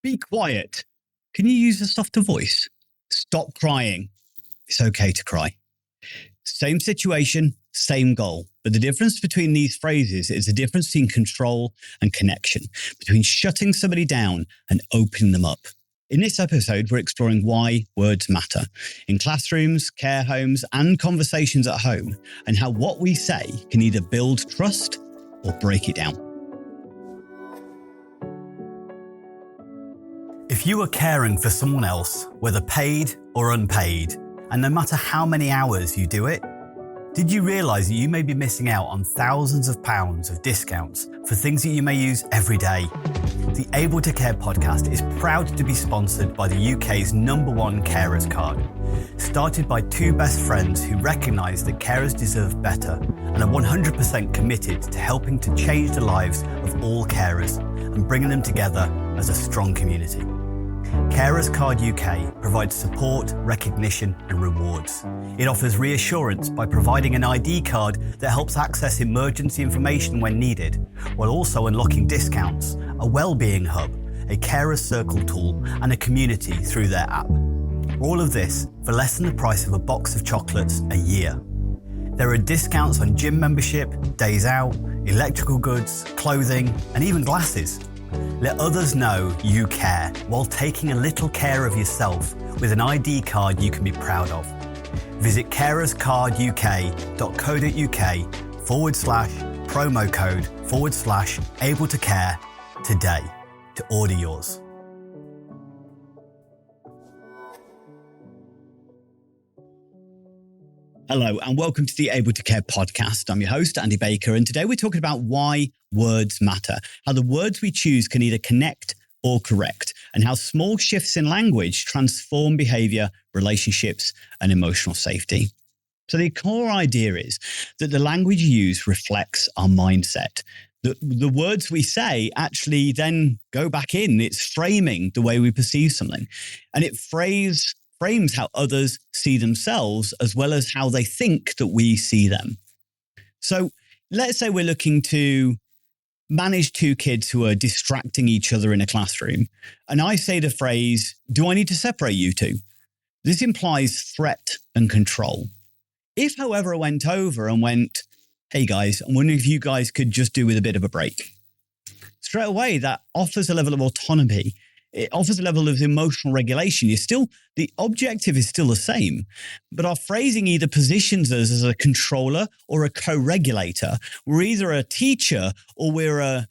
Be quiet. Can you use a softer voice? Stop crying. It's okay to cry. Same situation, same goal. But the difference between these phrases is the difference between control and connection, between shutting somebody down and opening them up. In this episode, we're exploring why words matter in classrooms, care homes, and conversations at home, and how what we say can either build trust or break it down. If you are caring for someone else, whether paid or unpaid, and no matter how many hours you do it, did you realise that you may be missing out on thousands of pounds of discounts for things that you may use every day? The Able to Care podcast is proud to be sponsored by the UK's #1 carers card. Started by two best friends who recognise that carers deserve better and are 100% committed to helping to change the lives of all carers and bringing them together as a strong community. Carers Card UK provides support, recognition and rewards. It offers reassurance by providing an ID card that helps access emergency information when needed, while also unlocking discounts, a wellbeing hub, a carers circle tool and a community through their app. All of this for less than the price of a box of chocolates a year. There are discounts on gym membership, days out, electrical goods, clothing and even glasses. Let others know you care while taking a little care of yourself with an ID card you can be proud of. Visit carerscarduk.co.uk/promo code/able to care today to order yours. Hello and welcome to the Able to Care podcast. I'm your host, Andy Baker, and today we're talking about why words matter, how the words we choose can either connect or correct, and how small shifts in language transform behaviour, relationships, and emotional safety. So the core idea is that the language you use reflects our mindset. The words we say actually then go back in. It's framing the way we perceive something, and it frames how others see themselves as well as how they think that we see them. So let's say we're looking to manage two kids who are distracting each other in a classroom. And I say the phrase, "Do I need to separate you two?" This implies threat and control. If, however, I went over and went, "Hey guys, I'm wondering if you guys could just do with a bit of a break." Straight away, that offers a level of autonomy. It offers a level of emotional regulation. The objective is still the same, but our phrasing either positions us as a controller or a co-regulator. We're either a teacher or we're a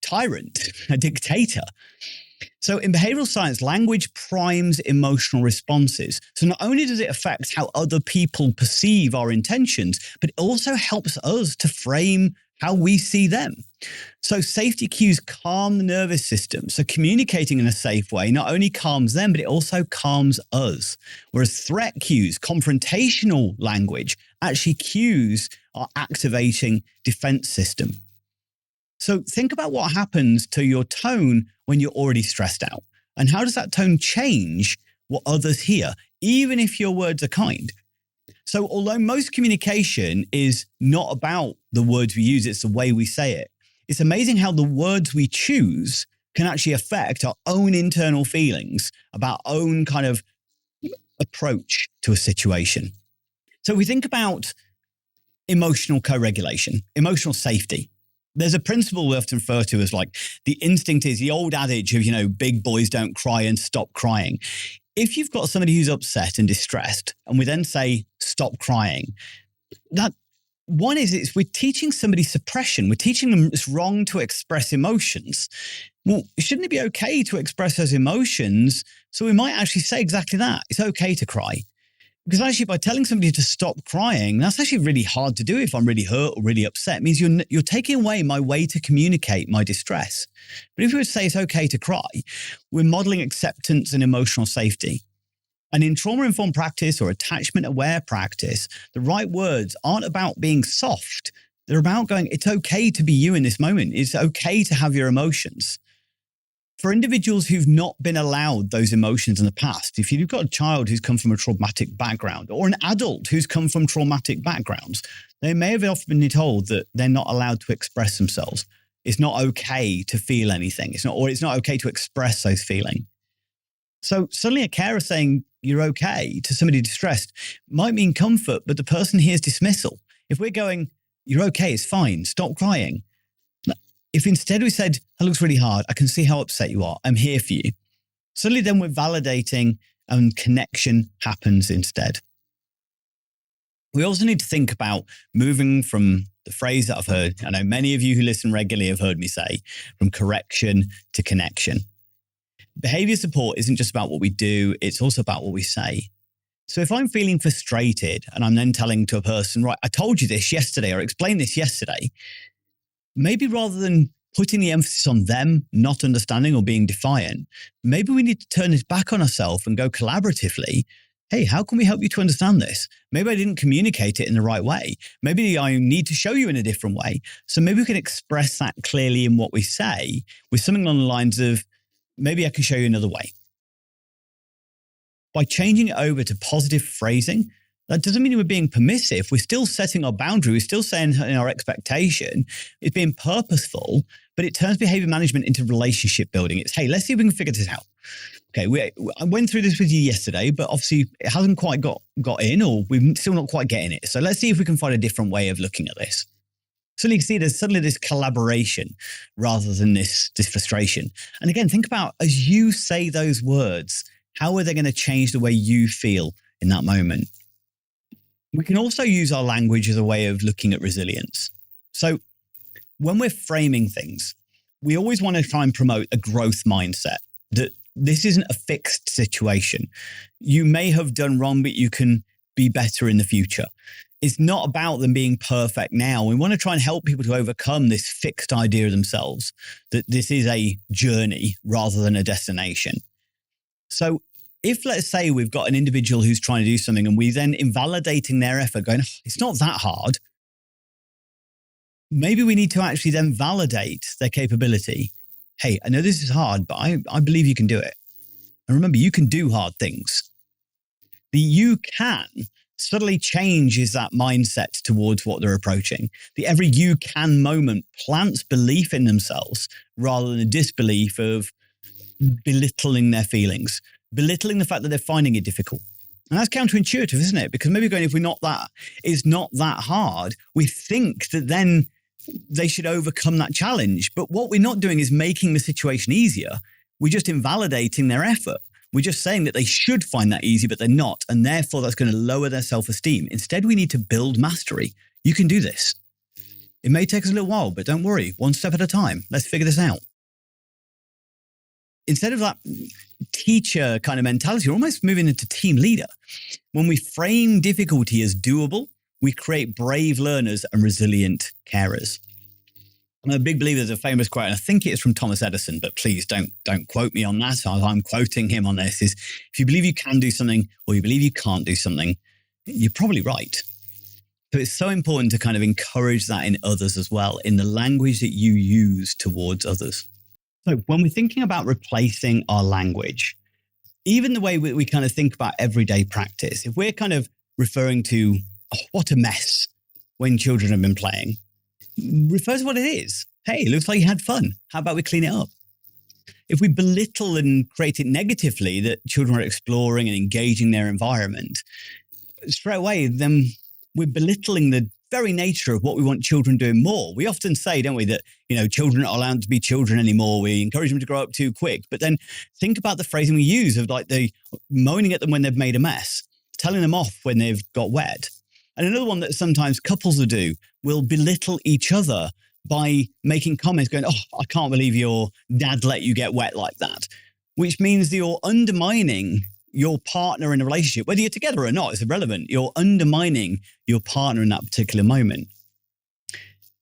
tyrant, a dictator. So in behavioral science, language primes emotional responses. So not only does it affect how other people perceive our intentions, but it also helps us to frame how we see them. So safety cues calm the nervous system. So communicating in a safe way not only calms them, but it also calms us. Whereas threat cues, confrontational language, actually cues our activating defense system. So think about what happens to your tone when you're already stressed out. And how does that tone change what others hear, even if your words are kind? So although most communication is not about the words we use, it's the way we say it. It's amazing how the words we choose can actually affect our own internal feelings about our own kind of approach to a situation. So we think about emotional co-regulation, emotional safety. There's a principle we often refer to as like the instinct is the old adage of, big boys don't cry and stop crying. If you've got somebody who's upset and distressed, and we then say, stop crying, that one is we're teaching somebody suppression. We're teaching them it's wrong to express emotions. Well, shouldn't it be okay to express those emotions? So we might actually say exactly that. It's okay to cry. Because actually by telling somebody to stop crying, that's actually really hard to do if I'm really hurt or really upset. It means you're taking away my way to communicate my distress. But if we would say it's okay to cry, we're modeling acceptance and emotional safety. And in trauma-informed practice or attachment-aware practice, the right words aren't about being soft. They're about going, it's okay to be you in this moment. It's okay to have your emotions. For individuals who've not been allowed those emotions in the past, if you've got a child who's come from a traumatic background or an adult who's come from traumatic backgrounds, they may have often been told that they're not allowed to express themselves. It's not okay to feel anything. It's not okay to express those feelings. So suddenly a carer saying you're okay to somebody distressed might mean comfort, but the person hears dismissal. If we're going, you're okay, it's fine, stop crying. If instead we said, that looks really hard, I can see how upset you are, I'm here for you. Suddenly then we're validating and connection happens instead. We also need to think about moving from the phrase that I've heard, I know many of you who listen regularly have heard me say, from correction to connection. Behavior support isn't just about what we do, it's also about what we say. So if I'm feeling frustrated and I'm then telling to a person, right, I told you this yesterday or explained this yesterday, maybe rather than putting the emphasis on them not understanding or being defiant, maybe we need to turn this back on ourselves and go collaboratively. Hey, how can we help you to understand this? Maybe I didn't communicate it in the right way. Maybe I need to show you in a different way. So maybe we can express that clearly in what we say with something along the lines of, maybe I can show you another way. By changing it over to positive phrasing, that doesn't mean we're being permissive. We're still setting our boundary. We're still saying our expectation. It's being purposeful, but it turns behavior management into relationship building. It's, hey, let's see if we can figure this out. Okay, I went through this with you yesterday, but obviously it hasn't quite got in, or we're still not quite getting it. So let's see if we can find a different way of looking at this. So you can see there's suddenly this collaboration rather than this frustration. And again, think about as you say those words, how are they going to change the way you feel in that moment? We can also use our language as a way of looking at resilience. So when we're framing things, we always want to try and promote a growth mindset, that this isn't a fixed situation. You may have done wrong, but you can be better in the future. It's not about them being perfect now. We want to try and help people to overcome this fixed idea of themselves, that this is a journey rather than a destination. So if, let's say, we've got an individual who's trying to do something and we then invalidating their effort, going, it's not that hard, maybe we need to actually then validate their capability. Hey, I know this is hard, but I believe you can do it. And remember, you can do hard things. The you can subtly changes that mindset towards what they're approaching. The every you can moment plants belief in themselves rather than a disbelief of belittling their feelings, belittling the fact that they're finding it difficult. And that's counterintuitive, isn't it? Because maybe going, if it's not that hard, we think that then they should overcome that challenge. But what we're not doing is making the situation easier. We're just invalidating their effort. We're just saying that they should find that easy, but they're not. And therefore, that's going to lower their self-esteem. Instead, we need to build mastery. You can do this. It may take us a little while, but don't worry. One step at a time. Let's figure this out. Instead of that teacher kind of mentality, we're almost moving into team leader. When we frame difficulty as doable, we create brave learners and resilient carers. I'm a big believer. There's a famous quote, and I think it is from Thomas Edison, but please don't quote me on that. I'm quoting him on this, is if you believe you can do something or you believe you can't do something, you're probably right. So it's so important to kind of encourage that in others as well, in the language that you use towards others. So when we're thinking about replacing our language, even the way we kind of think about everyday practice, if we're kind of referring to, oh, what a mess when children have been playing, refer to what it is. Hey, it looks like you had fun. How about we clean it up? If we belittle and create it negatively, that children are exploring and engaging their environment, straight away, then we're belittling the very nature of what we want children doing more. We often say, don't we, that, children aren't allowed to be children anymore. We encourage them to grow up too quick. But then think about the phrasing we use of like the moaning at them when they've made a mess, telling them off when they've got wet. And another one that sometimes couples will do will belittle each other by making comments going, oh, I can't believe your dad let you get wet like that, which means that you're undermining your partner in a relationship, whether you're together or not, it's irrelevant. You're undermining your partner in that particular moment.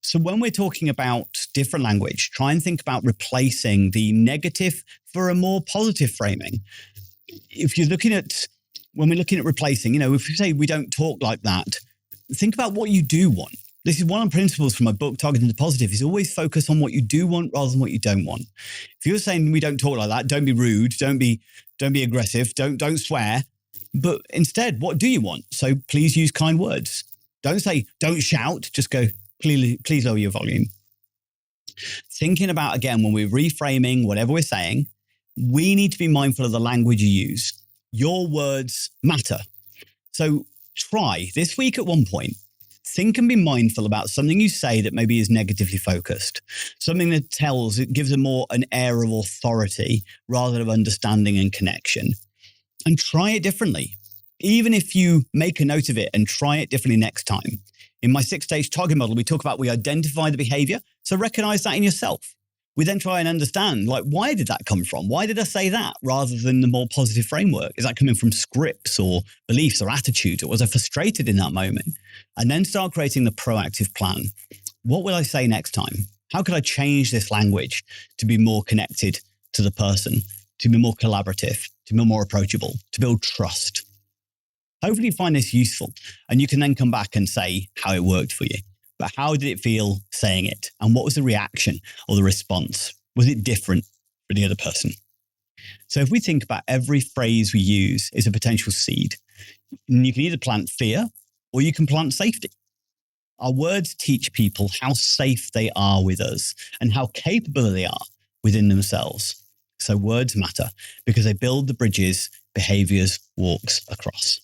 So when we're talking about different language, try and think about replacing the negative for a more positive framing. If you're looking at, when we're looking at replacing, if you say we don't talk like that, think about what you do want. This is one of the principles from my book, Targeting the Positive, is always focus on what you do want rather than what you don't want. If you're saying we don't talk like that, don't be rude, don't be aggressive, don't swear, but instead, what do you want? So please use kind words. Don't say, don't shout, just go, please lower your volume. Thinking about, again, when we're reframing whatever we're saying, we need to be mindful of the language you use. Your words matter. So try this week at one point, think and be mindful about something you say that maybe is negatively focused, something that gives an air of authority rather than understanding and connection, and try it differently. Even if you make a note of it and try it differently next time. In my 6-stage target model, we talk about we identify the behavior. So recognize that in yourself. We then try and understand, like, why did that come from? Why did I say that rather than the more positive framework? Is that coming from scripts or beliefs or attitudes? Or was I frustrated in that moment? And then start creating the proactive plan. What will I say next time? How could I change this language to be more connected to the person, to be more collaborative, to be more approachable, to build trust? Hopefully you find this useful and you can then come back and say how it worked for you. But how did it feel saying it? And what was the reaction or the response? Was it different for the other person? So if we think about every phrase we use is a potential seed, and you can either plant fear or you can plant safety. Our words teach people how safe they are with us and how capable they are within themselves. So words matter because they build the bridges behaviors walks across.